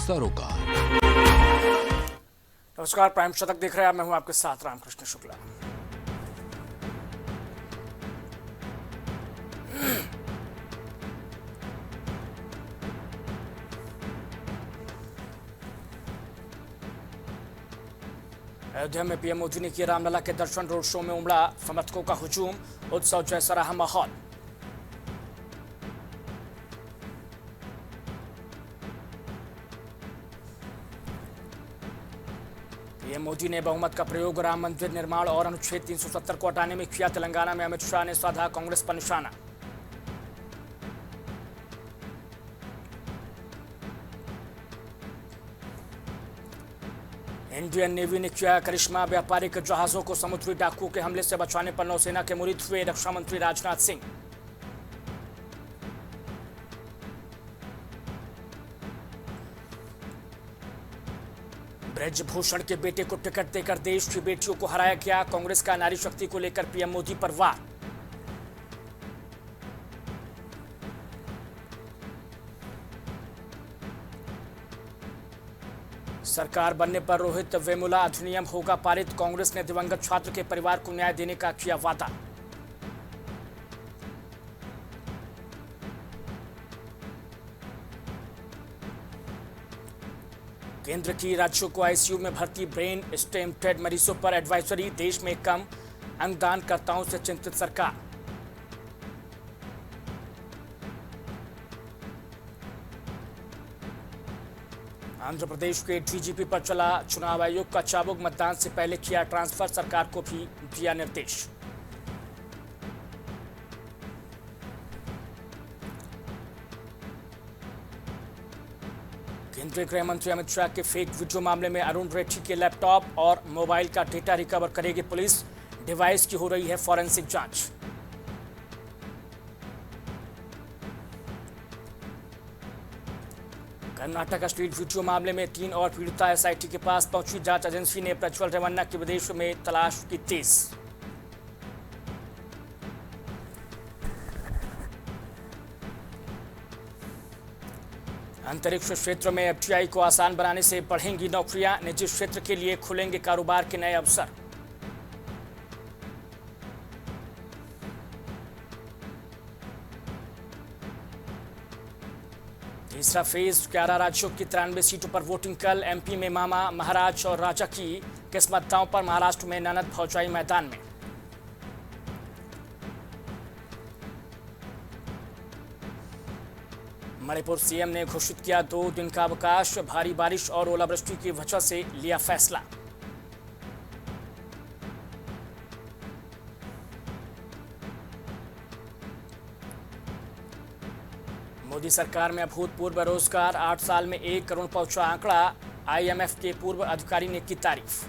सरोकार। नमस्कार, प्राइम शतक देख रहे हैं। मैं हूं आपके साथ रामकृष्ण शुक्ला। अयोध्या में पीएम मोदी ने किया रामलला के दर्शन। रोड शो में उमड़ा समर्थकों का हुजूम। उत्सव जैसा रहा माहौल। पीएम मोदी ने बहुमत का प्रयोग राम मंदिर निर्माण और अनुच्छेद 370 को हटाने में किया। तेलंगाना में अमित शाह ने साधा कांग्रेस पर निशाना। इंडियन नेवी ने किया करिश्मा। व्यापारिक जहाजों को समुद्री डाकुओं के हमले से बचाने पर नौसेना के मुरीद हुए रक्षा मंत्री राजनाथ सिंह। ब्रजभूषण के बेटे को टिकट देकर देश की बेटियों को हराया गया। कांग्रेस का नारी शक्ति को लेकर पीएम मोदी पर वार। सरकार बनने पर रोहित वेमुला अधिनियम होगा पारित। कांग्रेस ने दिवंगत छात्र के परिवार को न्याय देने का किया वादा। केंद्र की राज्यों को आईसीयू में भर्ती ब्रेन स्टेम मरीजों पर एडवाइजरी। देश में कम अंगदानकर्ताओं से चिंतित सरकार। आंध्र प्रदेश के डीजीपी पर चला चुनाव आयोग का चाबुक। मतदान से पहले किया ट्रांसफर। सरकार को भी दिया निर्देश। केंद्रीय गृह मंत्री अमित शाह के फेक वीडियो मामले में अरुण रेड्डी के लैपटॉप और मोबाइल का डेटा रिकवर करेगी पुलिस। डिवाइस की हो रही है फॉरेंसिक जांच। कर्नाटक स्ट्रीट वीडियो मामले में 3 और पीड़िता एसआईटी के पास पहुंची। जांच एजेंसी ने प्रज्वल रेवन्ना की विदेश में तलाश की तेज। अंतरिक्ष क्षेत्र में एफडीआई को आसान बनाने से बढ़ेंगी नौकरियां। निजी क्षेत्र के लिए खुलेंगे कारोबार के नए अवसर। तीसरा फेज 11 राज्यों की 93 सीटों पर वोटिंग कल। एमपी में मामा महाराज और राजा की किस्मत दांव पर। महाराष्ट्र में ननद भौजाई मैदान में। मणिपुर सीएम ने घोषित किया 2 दिन का अवकाश। भारी बारिश और ओलावृष्टि की वजह से लिया फैसला। मोदी सरकार में अभूतपूर्व रोजगार। 8 साल में 1 करोड़ पहुंचा आंकड़ा। आईएमएफ के पूर्व अधिकारी ने की तारीफ।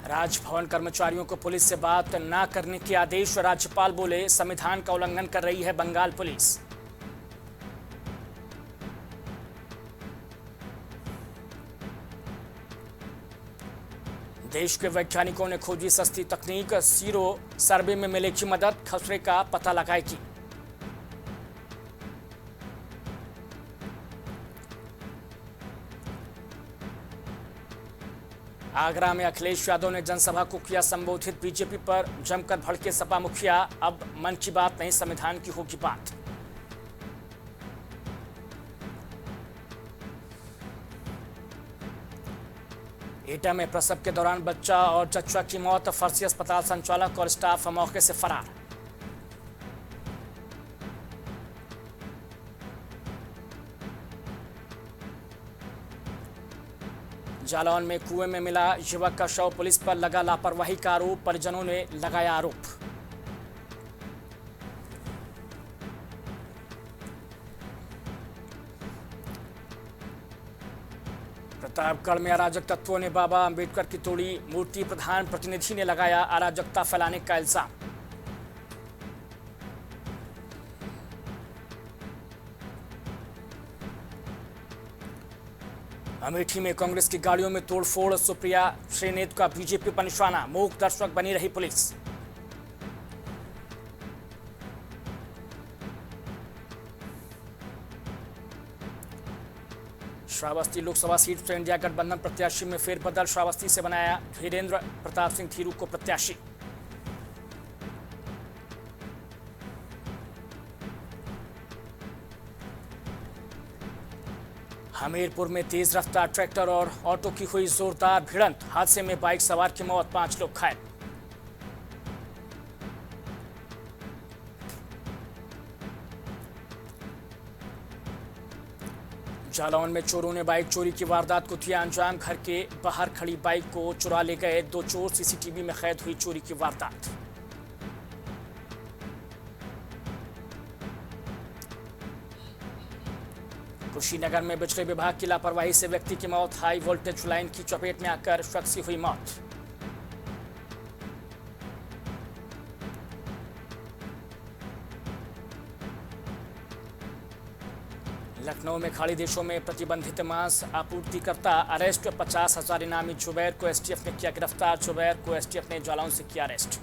राजभवन कर्मचारियों को पुलिस से बात न करने के आदेश। राज्यपाल बोले संविधान का उल्लंघन कर रही है बंगाल पुलिस। देश के वैज्ञानिकों ने खोजी सस्ती तकनीक। सीरो सर्वे में मिलेगी मदद। खसरे का पता लगाएगी। आगरा में अखिलेश यादव ने जनसभा को किया संबोधित। बीजेपी पर जमकर भड़के सपा मुखिया। अब मन की बात नहीं, संविधान की होगी बात। एटा में प्रसव के दौरान बच्चा और चच्चा की मौत। फर्जी अस्पताल संचालक और स्टाफ मौके से फरार। जालौन में कुएं में मिला युवक का शव। पुलिस पर लगा लापरवाही का आरोप। परिजनों ने लगाया आरोप। प्रतापगढ़ में अराजक तत्वों ने बाबा अंबेडकर की तोड़ी मूर्ति। प्रधान प्रतिनिधि ने लगाया अराजकता फैलाने का इल्जाम। अमेठी में कांग्रेस की गाड़ियों में तोड़फोड़। सुप्रिया श्रीनेत का बीजेपी पर निशाना। मूक दर्शक बनी रही पुलिस। श्रावस्ती लोकसभा सीट से इंडिया गठबंधन प्रत्याशी में फेरबदल, श्रावस्ती से बनाया धीरेन्द्र प्रताप सिंह थीरू को प्रत्याशी। हमीरपुर में तेज रफ्तार ट्रैक्टर और ऑटो की हुई जोरदार भिड़ंत, हादसे में बाइक सवार की मौत, 5 लोग घायल। जालौन में चोरों ने बाइक चोरी की वारदात को दिया अंजाम, घर के बाहर खड़ी बाइक को चुरा ले गए 2 चोर, सीसीटीवी में कैद हुई चोरी की वारदात। कुशीनगर में बिजली विभाग की लापरवाही से व्यक्ति की मौत, हाई वोल्टेज लाइन की चपेट में आकर शख्स की हुई मौत। लखनऊ में खाड़ी देशों में प्रतिबंधित मांस आपूर्तिकर्ता अरेस्ट, 50,000 इनामी जुबैर को एसटीएफ ने किया गिरफ्तार, जुबैर को एसटीएफ ने जालौन से किया अरेस्ट।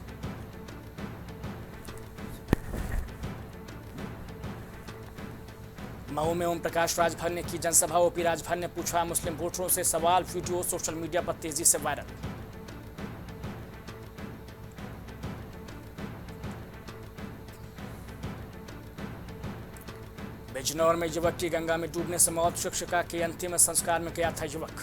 मऊ में ओम प्रकाश राजभर ने की जनसभा, ओपी राजभर ने पूछा मुस्लिम वोटरों से सवाल, वीडियो सोशल मीडिया पर तेजी से वायरल। बिजनौर में युवक की गंगा में डूबने से मौत, शिक्षिका के अंतिम संस्कार में गया था युवक।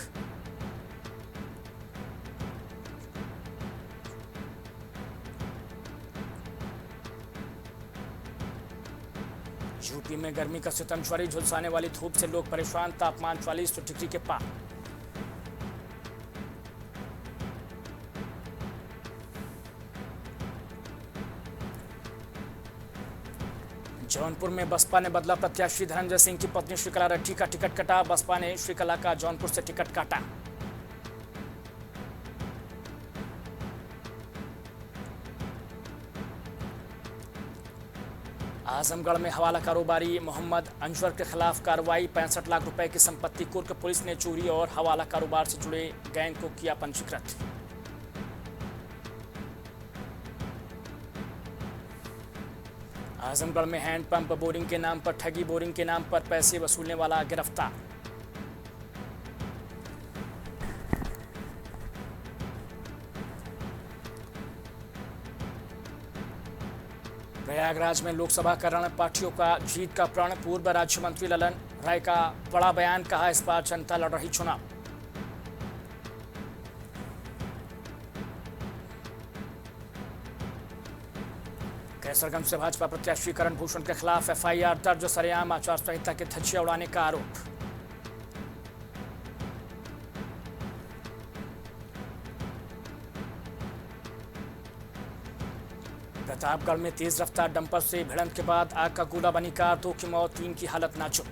यूपी में गर्मी का सितम जारी, झुलसाने वाली धूप से लोग परेशान, तापमान 40 डिग्री के पार। जौनपुर में बसपा ने बदला प्रत्याशी, धनंजय सिंह की पत्नी श्रीकला रेड्डी का टिकट कटा, बसपा ने श्रीकला का जौनपुर से टिकट काटा। आजमगढ़ में हवाला कारोबारी मोहम्मद अंजवर के खिलाफ कार्रवाई, 65 लाख रुपए की संपत्ति कुर्क, पुलिस ने चोरी और हवाला कारोबार से जुड़े गैंग को किया पंजीकृत। आजमगढ़ में हैंडपंप बोरिंग के नाम पर ठगी, बोरिंग के नाम पर पैसे वसूलने वाला गिरफ्तार। प्रयागराज में लोकसभा का रण, पार्टियों का जीत का प्रण, पूर्व राज्य मंत्री ललन राय का बड़ा बयान, कहा इस बार जनता लड़ रही चुनाव। कैसरगंज से भाजपा प्रत्याशी करण भूषण के खिलाफ एफआईआर दर्ज, सरेआम आचार संहिता के धज्जियां उड़ाने का आरोप। प्रतापगढ़ में तेज रफ्तार डंपर से भिड़ंत के बाद आग का गोला बनी कार, 2 की मौत, 3 की हालत नाजुक।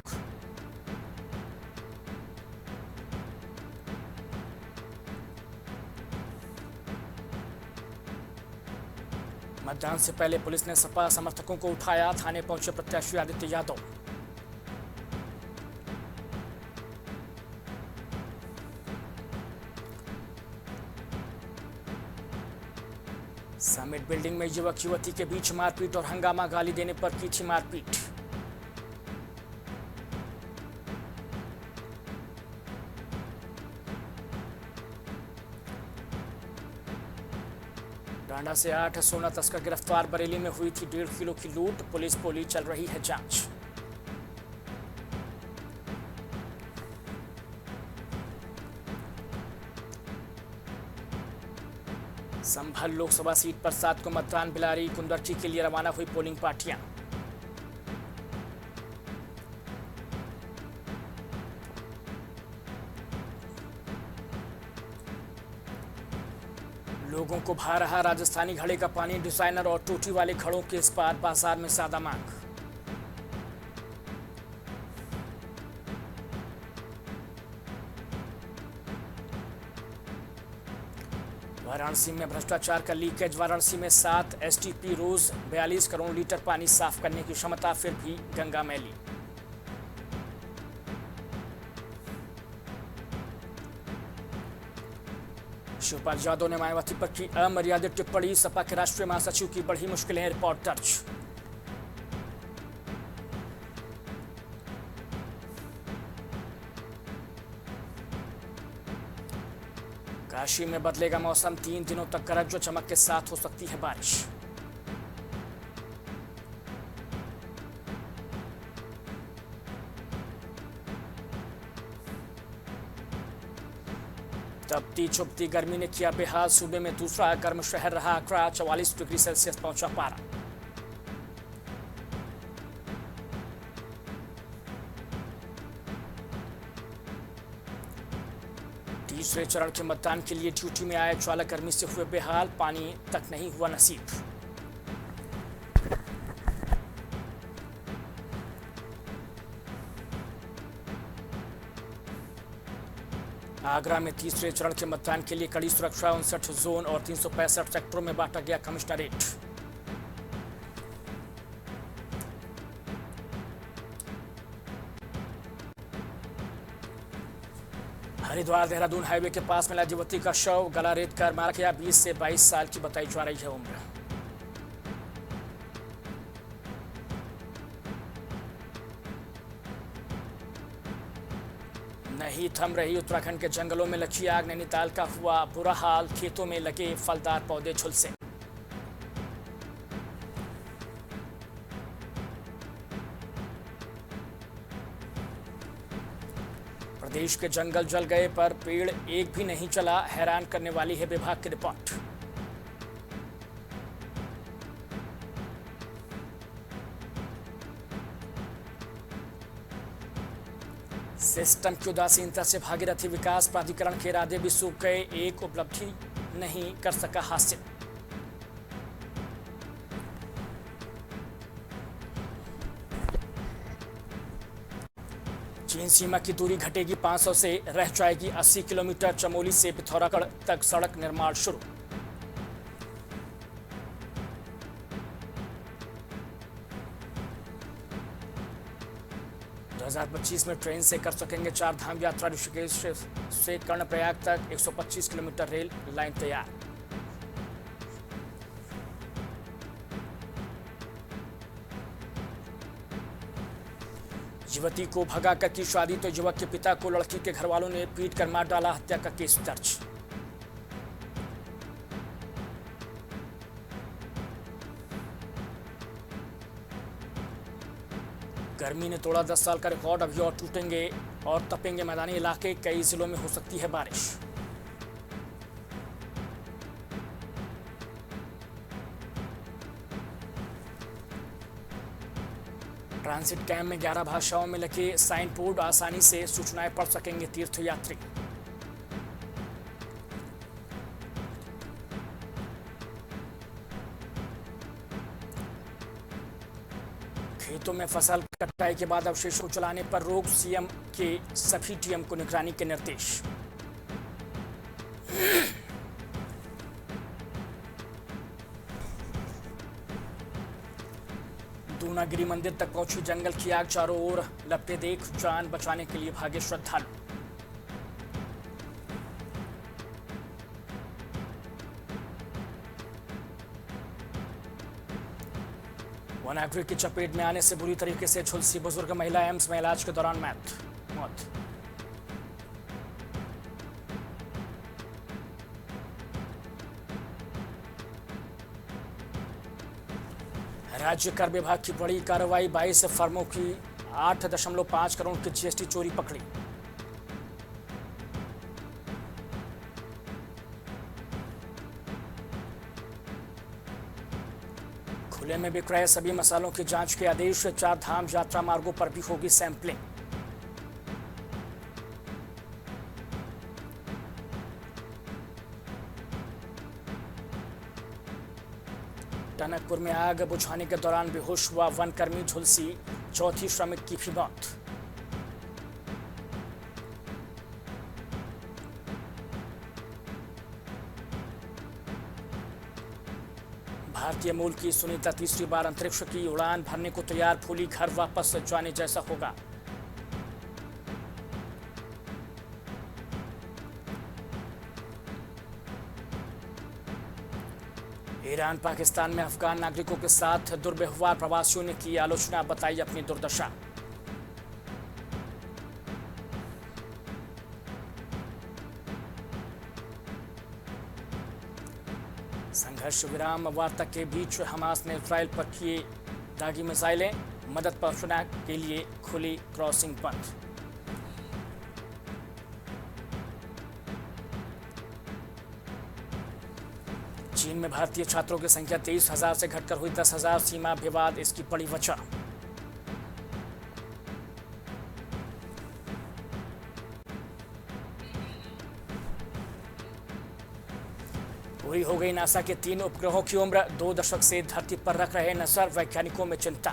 मतदान से पहले पुलिस ने सपा समर्थकों को उठाया, थाने पहुंचे प्रत्याशी आदित्य यादव। समिट बिल्डिंग में युवक युवती के बीच मारपीट और हंगामा, गाली देने पर की थी मारपीट। टांडा से 8 सोना तस्कर गिरफ्तार, बरेली में हुई थी 1.5 किलो की लूट, पुलिस बोली चल रही है जांच। संभल लोकसभा सीट पर 7 को मतदान, बिलारी कुंदरठी के लिए रवाना हुई पोलिंग पार्टियां। लोगों को भा रहा राजस्थानी घड़े का पानी, डिजाइनर और टोटी वाले घड़ों के इस बार बाजार में ज्यादा मांग। वाराणसी में भ्रष्टाचार का लीकेज, वाराणसी में 7 एसटीपी रोज 42 करोड़ लीटर पानी साफ करने की क्षमता, फिर भी गंगा मैली। शिवपाल यादव ने मायावती पर की अमर्यादित टिप्पणी, सपा के राष्ट्रीय महासचिव की बढ़ी मुश्किलें, रिपोर्ट दर्ज। काशी में बदलेगा मौसम, 3 दिनों तक गरज व चमक के साथ हो सकती है बारिश। तपती चुभती गर्मी ने किया बेहाल, सूबे में दूसरा गर्म शहर रहा आगरा, 44 डिग्री सेल्सियस पहुंचा पारा। तीसरे चरण के मतदान के लिए ड्यूटी में आए चालक गर्मी से हुए बेहाल, पानी तक नहीं हुआ नसीब। आगरा में तीसरे चरण के मतदान के लिए कड़ी सुरक्षा, 59 जोन और 365 सेक्टरों में बांटा गया कमिश्नरेट। हरिद्वार देहरादून हाईवे के पास मिला युवती का शव, गला रेत कर मारा गया, 20 से 22 साल की बताई जा रही है उम्र। नहीं थम रही उत्तराखंड के जंगलों में लगी आग, नैनीताल का हुआ बुरा हाल, खेतों में लगे फलदार पौधे झुलसे। प्रदेश के जंगल जल गए पर पेड़ एक भी नहीं चला, हैरान करने वाली है विभाग की रिपोर्ट। सिस्टम की उदासीनता से भागीरथी विकास प्राधिकरण के इरादे भी सूख गए, एक उपलब्धि नहीं कर सका हासिल। चीन सीमा की दूरी घटेगी 500 से, रह जाएगी 80 किलोमीटर, चमोली से पिथौरागढ़ तक सड़क निर्माण शुरू। दो 2025 में ट्रेन से कर सकेंगे 4 धाम यात्रा, ऋषिकेश से कर्णप्रयाग तक 125 किलोमीटर रेल लाइन तैयार। युवती को भगाकर की शादी तो युवक के पिता को लड़की के घर वालों ने पीट कर मार डाला, हत्या का केस दर्ज। गर्मी ने तोड़ा 10 साल का रिकॉर्ड, अभी और टूटेंगे और तपेंगे मैदानी इलाके, कई जिलों में हो सकती है बारिश। ट्रांसिट कैंप में 11 भाषाओं में लगे साइन बोर्ड, आसानी से सूचनाएं पढ़ सकेंगे तीर्थयात्री। खेतों में फसल कटाई के बाद अवशेषों को चलाने पर रोक, सीएम के सभी टीएम को निगरानी के निर्देश। दूनागिरी मंदिर तक पहुंची जंगल की आग, चारों ओर लपटे देख जान बचाने के लिए भागे श्रद्धालु। वनाग्नि की चपेट में आने से बुरी तरीके से झुलसी बुजुर्ग महिला, एम्स में इलाज के दौरान मौत। राज्य कर विभाग की बड़ी कार्रवाई, 22 फर्मों की 8.5 करोड़ की जीएसटी चोरी पकड़ी। खुले में बिक रहे सभी मसालों की जांच के आदेश, 4 धाम यात्रा मार्गों पर भी होगी सैंपलिंग। टनकपुर में आग बुझाने के दौरान बेहोश हुआ वनकर्मी, झुलसी चौथी श्रमिक की भी मौत। भारतीय मूल की सुनीता तीसरी बार अंतरिक्ष की उड़ान भरने को तैयार, फूली घर वापस जाने जैसा होगा। ईरान पाकिस्तान में अफगान नागरिकों के साथ दुर्व्यवहार, प्रवासियों ने की आलोचना, बताई अपनी दुर्दशा। संघर्ष विराम वार्ता के बीच हमास ने इसराइल पर किए दागी मिसाइलें, मदद पहुंचाने के लिए खुली क्रॉसिंग बंद। चीन में भारतीय छात्रों की संख्या 23,000 से घटकर हुई 10,000, सीमा विवाद इसकी बड़ी वजह। पूरी हो गई नासा के 3 उपग्रहों की उम्र, 2 दशक से धरती पर रख रहे नजर, वैज्ञानिकों में चिंता।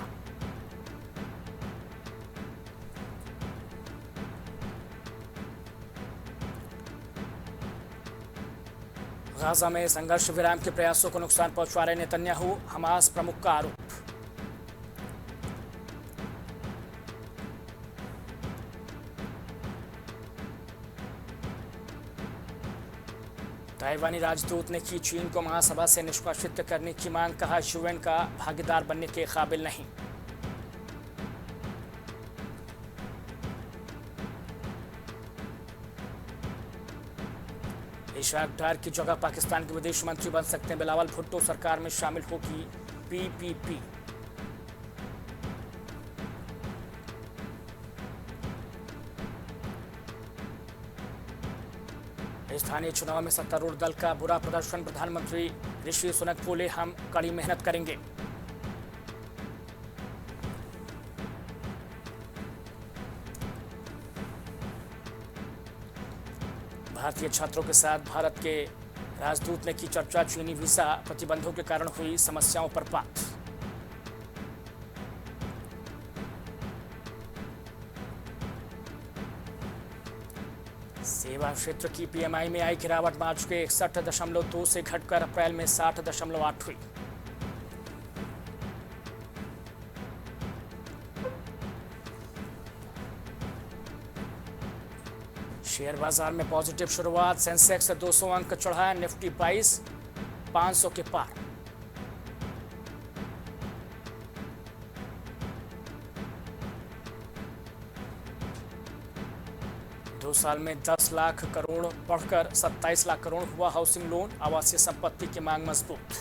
गाजा में संघर्ष विराम के प्रयासों को नुकसान पहुंचा रहे नेतन्याहू, हमास प्रमुख का आरोप। ताइवानी राजदूत ने की चीन को महासभा से निष्कासित करने की मांग, कहा यूएन का भागीदार बनने के काबिल नहीं। इशाक डार की जगह पाकिस्तान के विदेश मंत्री बन सकते हैं बिलावल भुट्टो, सरकार में शामिल होगी पीपीपी। स्थानीय चुनाव में सत्तारूढ़ दल का बुरा प्रदर्शन, प्रधानमंत्री ऋषि सुनक बोले हम कड़ी मेहनत करेंगे। भारतीय छात्रों के साथ भारत के राजदूत ने की चर्चा, चीनी वीजा प्रतिबंधों के कारण हुई समस्याओं पर बात। सेवा क्षेत्र की पीएमआई में आई गिरावट, मार्च के 61.2 से घटकर अप्रैल में 60.8 हुई। शेयर बाजार में पॉजिटिव शुरुआत, सेंसेक्स 200 अंक चढ़ा, निफ्टी 22,500 के पार। दो साल में 10 लाख करोड़ बढ़कर 27 लाख करोड़ हुआ हाउसिंग लोन, आवासीय संपत्ति की मांग मजबूत।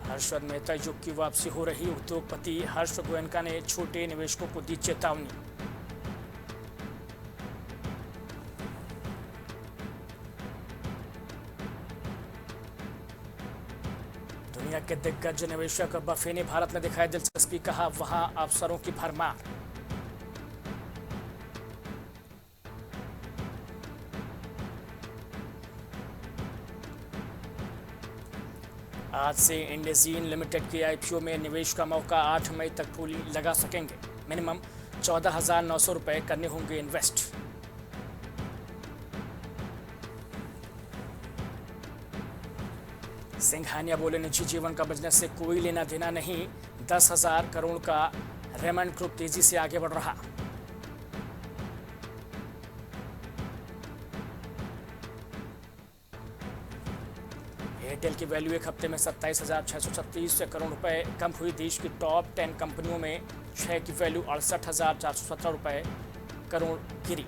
हर्षद मेहता युग की वापसी हो रही, उद्योगपति हर्ष गोयनका ने छोटे निवेशकों को दी चेतावनी। दुनिया के दिग्गज निवेशक बफे ने भारत में दिखाई दिलचस्पी, कहा वहां अवसरों की भरमार। आज से इंडेजीन लिमिटेड के आईपीओ में निवेश का मौका, 8 मई तक बोली लगा सकेंगे। मिनिमम 14,900 रुपए करने होंगे इन्वेस्ट। सिंघानिया बोले निजी जीवन का बिजनेस से कोई लेना देना नहीं, 10,000 करोड़ का रेमंड ग्रुप तेजी से आगे बढ़ रहा। एयरटेल की वैल्यू एक हफ्ते में 27,636 करोड़ रुपए कम हुई। देश की टॉप 10 कंपनियों में 6 की वैल्यू 68,417 रुपए करोड़ गिरी।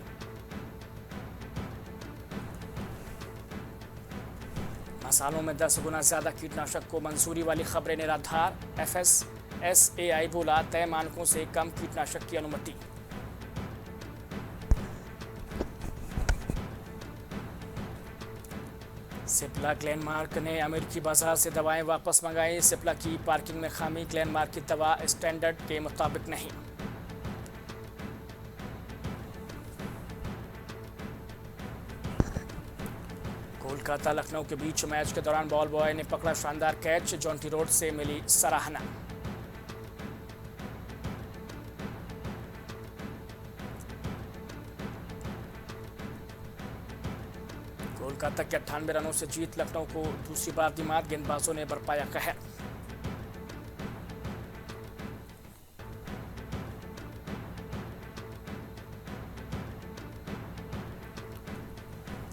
मसालों में 10 गुना ज्यादा कीटनाशक को मंजूरी वाली खबरें निराधार, FSSAI बोला तय मानकों से कम कीटनाशक की अनुमति। सिप्ला ग्लेनमार्क ने अमेरिकी बाजार से दवाएं वापस मंगाई। सिप्ला की पार्किंग में खामी, ग्लेनमार्क की दवा स्टैंडर्ड के मुताबिक नहीं। कोलकाता लखनऊ के बीच मैच के दौरान बॉल बॉय ने पकड़ा शानदार कैच, जॉन्टी रोड से मिली सराहना। कोलकाता के 98 रनों से जीत, लखनऊ को दूसरी बार दी मात, गेंदबाजों ने बरपाया कहर।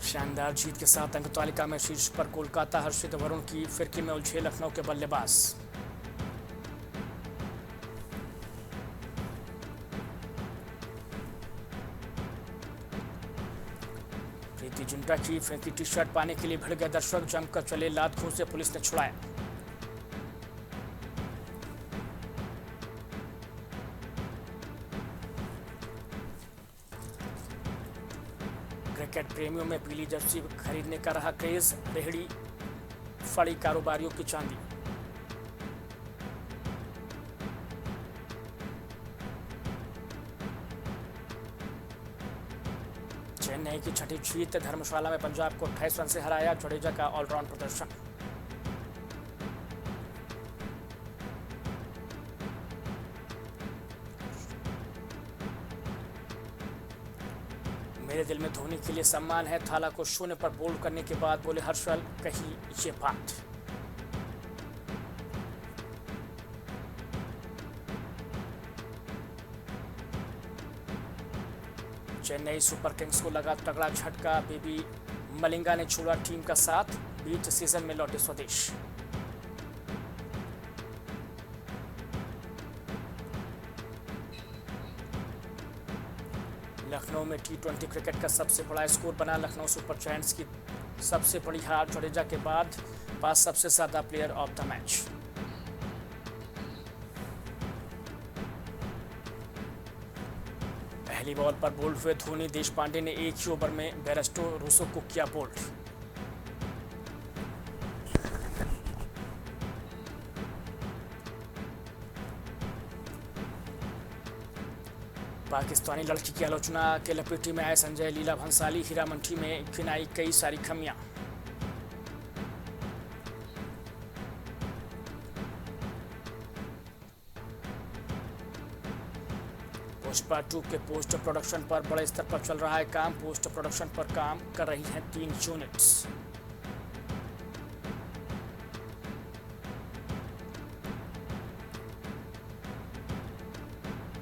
शानदार जीत के साथ अंक तालिका में शीर्ष पर कोलकाता, हर्षित वरुण की फिरकी में उलझे लखनऊ के बल्लेबाज। प्रीति जिंटा की फेंकी टी शर्ट पाने के लिए भिड़ गए दर्शक, जमकर चले लात घूंस से पुलिस ने छुड़ाया। क्रिकेट प्रेमियों में पीली जर्सी खरीदने का रहा क्रेज, रेहड़ी फड़ी कारोबारियों की चांदी। चेन्नई की छठी जीत, धर्मशाला में पंजाब को 28 रन से हराया, जडेजा का ऑलराउंड प्रदर्शन। मेरे दिल में धोनी के लिए सम्मान है, थाला को शून्य पर बोल्ड करने के बाद बोले हर्षल, कही ये बात। चेन्नई सुपर किंग्स को लगा तगड़ा झटका, बेबी मलिंगा ने छोड़ा टीम का साथ, बीच सीजन में लौटे स्वदेश। लखनऊ में T20 क्रिकेट का सबसे बड़ा स्कोर बना, लखनऊ सुपर जायंट्स की सबसे बड़ी हार, जडेजा के बाद 5 सबसे ज्यादा प्लेयर ऑफ द मैच। पहली बॉल पर बोल्ड हुए धोनी, देशपांडे ने एक ही ओवर में बेरेस्टो रूसो को किया बोल्ड। पाकिस्तानी लड़की की आलोचना के लपेटे में आए संजय लीला भंसाली, हीरामंडी में गिनाई कई सारी खमियां। पुष्पा 2 के पोस्ट प्रोडक्शन पर बड़े स्तर पर चल रहा है काम, पोस्ट प्रोडक्शन पर काम कर रही हैं 3 यूनिट्स।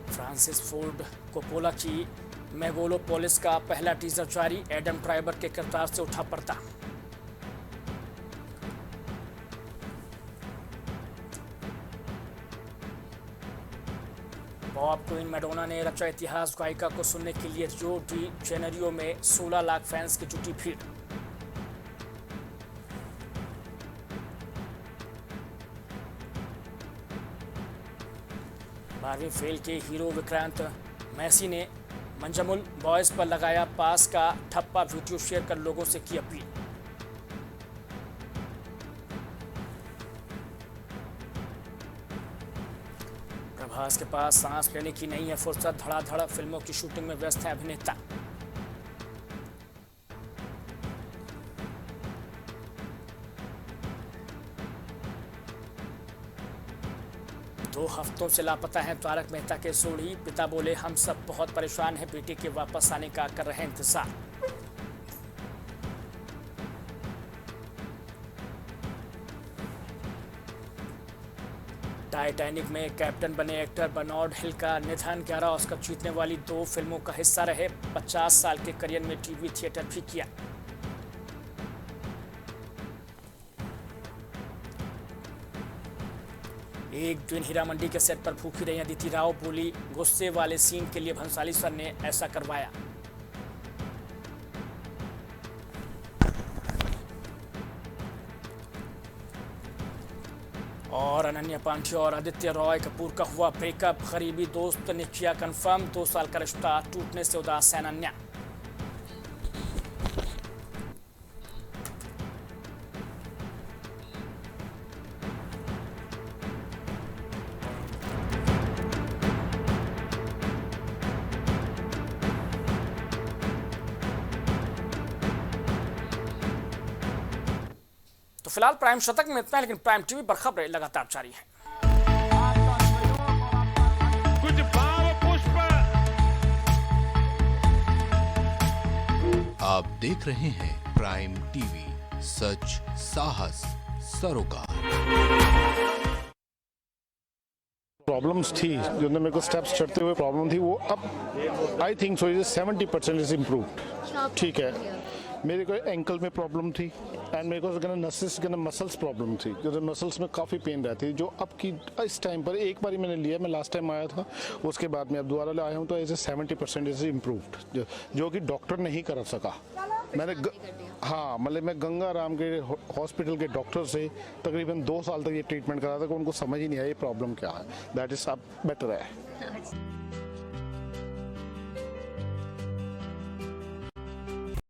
फ्रांसिस फोर्ड कोपोला की मेगालोपोलिस का पहला टीजर जारी, एडम ड्राइवर के किरदार से उठा पर्दा। बॉब क्वीन मैडोना ने रचा इतिहास, गायिका को सुनने के लिए रियो डी जेनेरियो में 16 लाख फैंस की जुटी भीड़। बारहवीं फेल के हीरो विक्रांत मैसी ने मंजमुल बॉयज पर लगाया पास का ठप्पा, वीडियो शेयर कर लोगों से की अपील। प्रभास के पास सांस लेने की नहीं है फुर्सत, धड़ाधड़ फिल्मों की शूटिंग में व्यस्त है अभिनेता। दो हफ्तों से लापता हैं तारक मेहता के सोढ़ी, पिता बोले हम सब बहुत परेशान हैं, बेटे के वापस आने का कर रहे हैं इंतजार। टाइटैनिक में कैप्टन बने एक्टर बर्नार्ड हिल का निधन, 11 ऑस्कर जीतने वाली 2 फिल्मों का हिस्सा रहे, 50 साल के करियर में टीवी थिएटर भी किया। एक दिन हीरामंडी के सेट पर भूखी रही अदिति राव, बोली गुस्से वाले सीन के लिए भंसाली सर ने ऐसा करवाया। और अनन्या पांडे और आदित्य रॉय कपूर का हुआ ब्रेकअप, करीबी दोस्त ने किया कंफर्म, 2 साल का रिश्ता टूटने से उदास है अनन्या। तो फिलहाल प्राइम शतक में इतना है, लेकिन प्राइम टीवी पर खबरें लगातार जारी हैं। कुछ भाव पुष्प। आप देख रहे हैं प्राइम टीवी, सच साहस सरोकार। प्रॉब्लम्स थी जो मेरे को स्टेप्स चढ़ते हुए प्रॉब्लम थी, वो अब I think so 70% is improved. ठीक है, मेरे को एंकल में प्रॉब्लम थी एंड मेरे को नसेस मसल्स प्रॉब्लम थी, जो मसल्स में काफ़ी पेन रहती है, जो अब की इस टाइम पर एक बार ही मैंने लिया, मैं लास्ट टाइम आया था, उसके बाद मैं अब दोबारा आया हूँ, तो एज ए 70% इज इम्प्रूव्ड, जो कि डॉक्टर नहीं कर सका। मैंने हाँ मतलब मैं गंगा राम के हॉस्पिटल के डॉक्टर से तकरीबन 2 साल तक ये ट्रीटमेंट करा था कि उनको समझ ही नहीं आया ये प्रॉब्लम क्या है। दैट इज अब बेटर है।